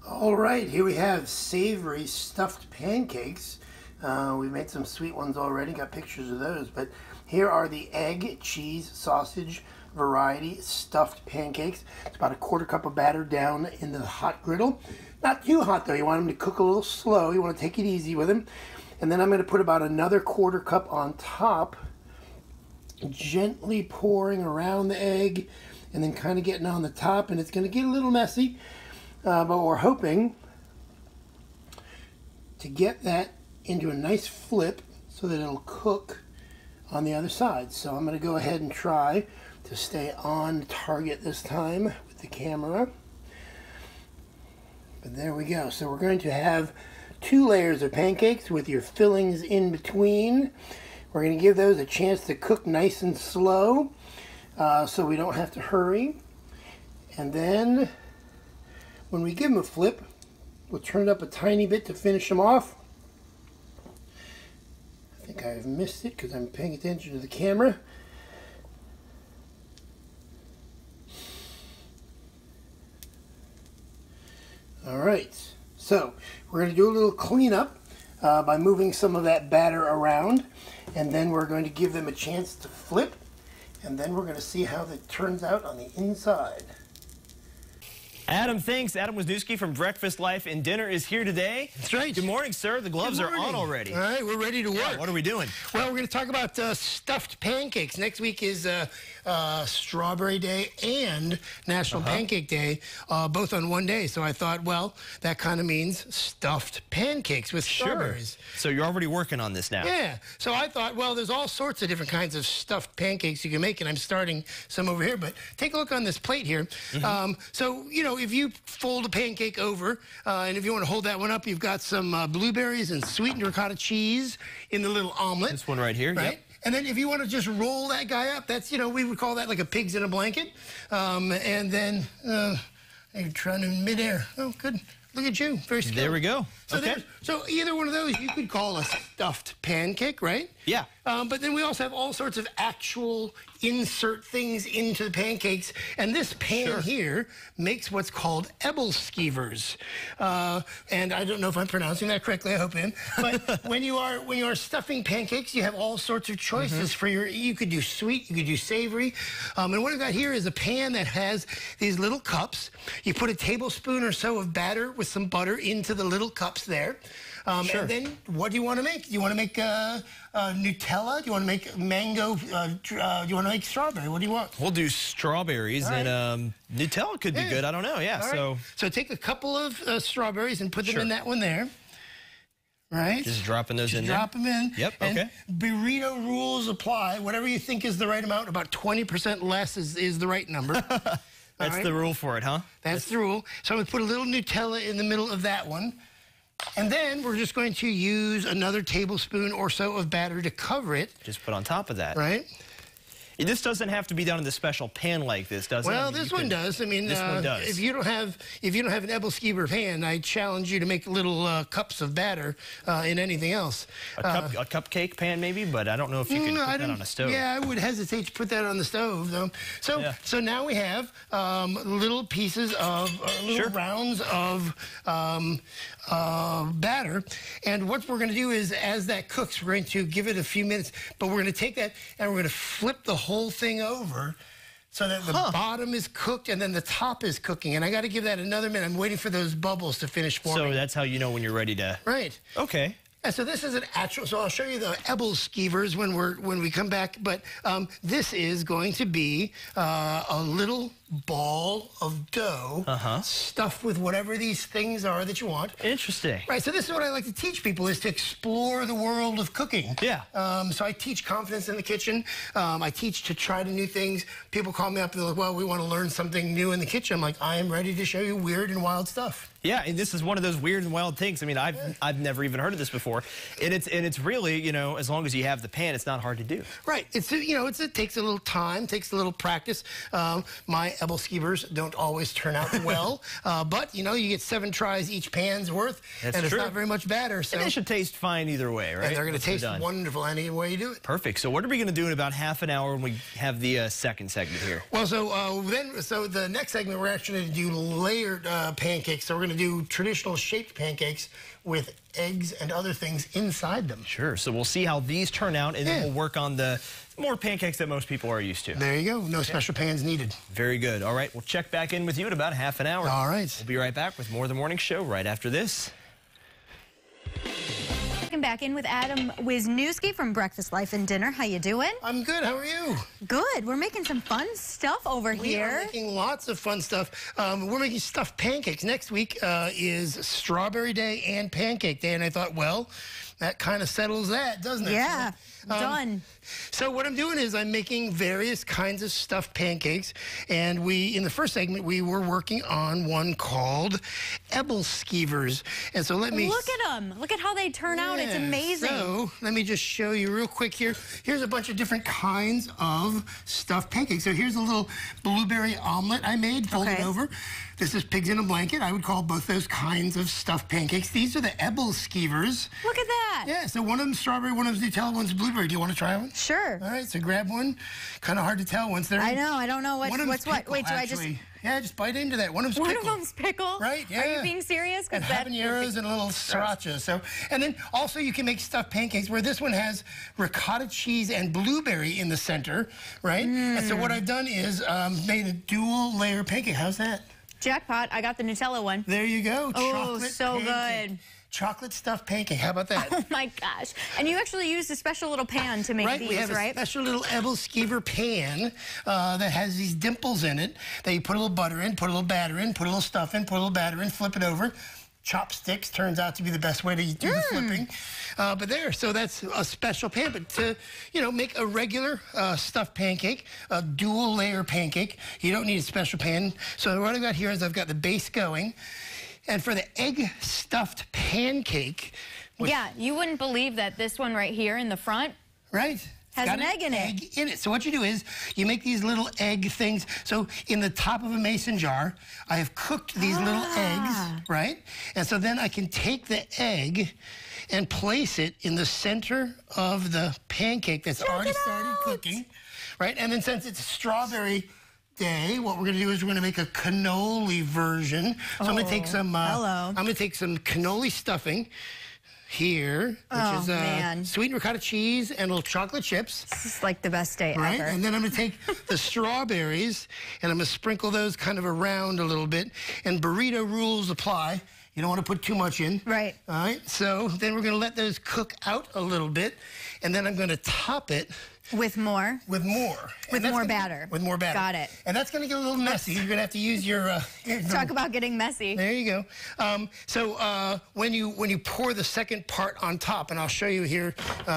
All right, here we have savory stuffed pancakes. We made some sweet ones already, got pictures of those, but here are the egg, cheese, sausage variety stuffed pancakes. It's about a quarter cup of batter down into the hot griddle. Not too hot though, you want them to cook a little slow, you want to take it easy with them. And then I'm going to put about another quarter cup on top, gently pouring around the egg and then kind of getting on the top, and it's going to get a little messy. But we're hoping to get that into a nice flip so that it'll cook on the other side. So I'm going to go ahead and try to stay on target this time with the camera. But there we go. So we're going to have 2 layers of pancakes with your fillings in between. We're going to give those a chance to cook nice and slow so we don't have to hurry. And then when we give them a flip, we'll turn it up a tiny bit to finish them off. I think I've missed it because I'm paying attention to the camera. All right, so we're going to do a little cleanup by moving some of that batter around, and then we're going to give them a chance to flip, and then we're going to see how that turns out on the inside. Adam, thanks. Adam Wisniewski from Breakfast Life and Dinner is here today. That's right. Good morning, sir. The gloves are on already. All right, we're ready to work. Yeah, what are we doing? Well, we're going to talk about stuffed pancakes. Next week is Strawberry Day and National Pancake Day, both on one day. So I thought, well, that kind of means stuffed pancakes with strawberries. So you're already working on this now. Yeah. So I thought, well, there's all sorts of different kinds of stuffed pancakes you can make, and I'm starting some over here. But take a look on this plate here. So, you know, if you fold a pancake over, and if you want to hold that one up, you've got some blueberries and sweetened ricotta cheese in the little omelet. This one right here, right? Yep. And then if you want to just roll that guy up, that's, you know, we would call that like a pigs in a blanket. And then you're trying to midair. Oh, good. Look at you. Very skilled. There we go. So, okay. So either one of those you could call a stuffed pancake, right? Yeah. But then we also have all sorts of actual insert things into the pancakes. And this pan here makes what's called ebelskivers. And I don't know if I'm pronouncing that correctly. I hope I am. But when you are stuffing pancakes, you have all sorts of choices for your. You could do sweet, you could do savory. And what I've got here is a pan that has these little cups. You put a tablespoon or so of batter with some butter into the little cups there. And then what do you want to make? Do you want to make Nutella? Do you want to make mango? Do you want to make strawberry? What do you want? We'll do strawberries, and Nutella could be good. I don't know. Yeah. So take a couple of strawberries and put them in that one there. Right? Just dropping those in there. Drop them in. Yep, okay. And burrito rules apply. Whatever you think is the right amount, about 20% less is the right number. That's the rule for it, huh? That's the rule. So I'm going to put a little Nutella in the middle of that one. And then we're just going to use another tablespoon or so of batter to cover it. Just put on top of that. Right. This doesn't have to be done in the special pan like this, does it? Well, this one does. I mean, this one does. If you don't have an ebelskiver pan, I challenge you to make little cups of batter in anything else. A cupcake pan maybe, but I don't know if you can put that on a stove. Yeah, I would hesitate to put that on the stove though. So now we have little pieces of little rounds of batter, and what we're going to do is, as that cooks, we're going to give it a few minutes, but we're going to take that and we're going to flip the whole thing over so that the bottom is cooked and then the top is cooking. And I got to give that another minute. I'm waiting for those bubbles to finish forming. So that's how you know when you're ready to. Right. Okay. And so this is an actual, so I'll show you the ebelskivers when we come back, but this is going to be a little ball of dough stuffed with whatever these things are that you want. Interesting. Right, so this is what I like to teach people, is to explore the world of cooking. Yeah. So I teach confidence in the kitchen. I teach to try new things. People call me up and they're like, well, we want to learn something new in the kitchen. I'm like, I am ready to show you weird and wild stuff. Yeah, and this is one of those weird and wild things. I mean, I've never even heard of this before. And it's really, you know, as long as you have the pan, it's not hard to do. Right. It's, you know, it takes a little time, takes a little practice. My Ebelskivers don't always turn out well, but you know, you get 7 tries each pan's worth, and it's not very much batter. So and they should taast fine either way, right? And they're going to taste wonderful any way you do it. Perfect. So what are we going to do in about half an hour when we have the second segment here? Well, so the next segment we're actually going to do layered pancakes. So we're going to do traditional shaped pancakes with eggs and other things inside them. Sure. So we'll see how these turn out, and then we'll work on the more pancakes that most people are used to. There you go. No special pans needed. Very good. All right. We'll check back in with you in about half an hour. All right. We'll be right back with more of the morning show right after this. Back in with Adam Wisniewski from Breakfast, Life, and Dinner. How you doing? I'm good. How are you? Good. We're making some fun stuff over here. We are making lots of fun stuff. We're making stuffed pancakes. Next week is Strawberry Day and Pancake Day, and I thought, well, that kind of settles that, doesn't it? Yeah, done. So what I'm doing is I'm making various kinds of stuffed pancakes, and in the first segment, we were working on one called Ebelskivers. And so let me... Look at them. Look at how they turn out. It's amazing. So let me just show you real quick here. Here's a bunch of different kinds of stuffed pancakes. So here's a little blueberry omelet I made, folded over. This is pigs in a blanket. I would call both those kinds of stuffed pancakes. These are the Ebelskivers. Look at that. Yeah, so one of them's strawberry, one of them's Nutella, one's blueberry. Do you want to try one? Sure. All right, so grab one. Kind of hard to tell once they're... I know. I don't know what's what. Wait, do I just... Yeah, just bite into that. One of them's pickle. Right, yeah. Are you being serious? And habaneros and a little sriracha. So, and then also you can make stuffed pancakes where this one has ricotta cheese and blueberry in the center, right? And so what I've done is made a dual layer pancake. How's that? Jackpot. I got the Nutella one. There you go. Oh, chocolate so pancake. good. Chocolate stuffed pancake. How about that? Oh my gosh. And you actually used a special little pan to make these, We have a special little Ebelskiver pan that has these dimples in it that you put a little butter in, put a little batter in, put a little stuff in, put a little batter in, flip it over. Chopsticks turns out to be the best way to do the flipping. So that's a special pan. But to, make a regular stuffed pancake, a dual layer pancake, you don't need a special pan. So what I've got here is I've got the base going. And for the egg stuffed pancake. Yeah, you wouldn't believe that this one right here in the front. Right. Has an egg in it. So what you do is you make these little egg things. So in the top of a mason jar, I have cooked these little eggs, right? And so then I can take the egg and place it in the center of the pancake that's already started cooking, right? And then since it's Strawberry Day, what we're going to do is we're going to make a cannoli version. So I'm going to take some. I'm going to take some cannoli stuffing here, which is sweet ricotta cheese and little chocolate chips. This is like the best day ever. And then I'm going to take the strawberries and I'm going to sprinkle those kind of around a little bit. And burrito rules apply. You don't want to put too much in. Right. All right. So then we're going to let those cook out a little bit, and then I'm going to top it. With more? With more. With more batter. With more batter. Got it. And that's going to get a little messy. You're going to have to use your... Talk about getting messy. There you go. When you pour the second part on top, and I'll show you here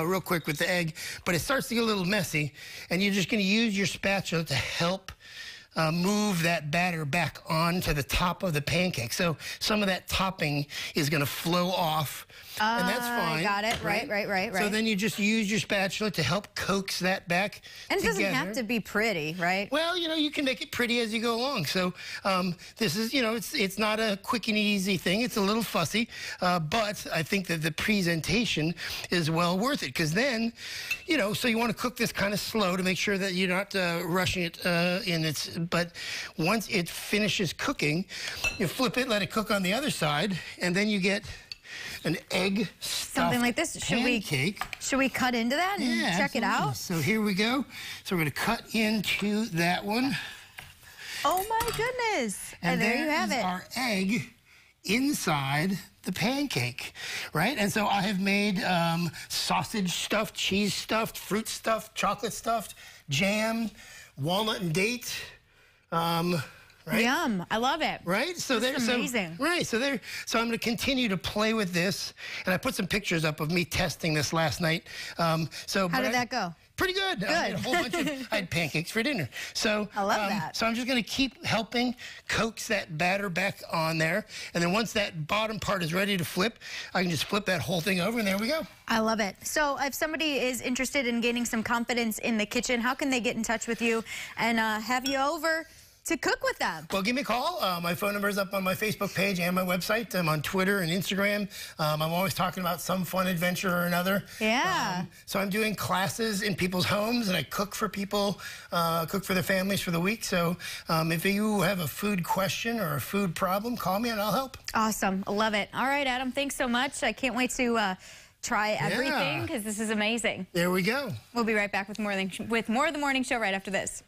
real quick with the egg, but it starts to get a little messy, and you're just going to use your spatula to help move that batter back onto the top of the pancake. So some of that topping is going to flow off, and that's fine. Got it. Right. So then you just use your spatula to help coax that back And it together. doesn't have to be pretty, right? Well, you can make it pretty as you go along. So this is, it's not a quick and easy thing. It's a little fussy, but I think that the presentation is well worth it, because then, so you want to cook this kind of slow to make sure that you're not rushing it in its... But once it finishes cooking, you flip it, let it cook on the other side, and then you get an egg stuffed something like this. Pancake. Should we cut into that and check it out? So here we go. So we're going to cut into that one. Oh my goodness! And there you have it. Our egg inside the pancake, right? And so I have made sausage stuffed, cheese stuffed, fruit stuffed, chocolate stuffed, jam, walnut and date. Right? Yum! I love it. Right? So there's amazing. So I'm going to continue to play with this, and I put some pictures up of me testing this last night. How did that go? Pretty good. Good. I had a whole bunch of I had pancakes for dinner. So I love that. So I'm just going to keep helping coax that batter back on there, and then once that bottom part is ready to flip, I can just flip that whole thing over, and there we go. I love it. So if somebody is interested in gaining some confidence in the kitchen, how can they get in touch with you and have you over to cook with them? Well, give me a call. My phone number is up on my Facebook page and my website. I'm on Twitter and Instagram. I'm always talking about some fun adventure or another. Yeah. So I'm doing classes in people's homes, and I cook for people, cook for their families for the week. So if you have a food question or a food problem, call me and I'll help. Awesome. I love it. All right, Adam, thanks so much. I can't wait to try everything because this is amazing. There we go. We'll be right back with more of the morning show right after this.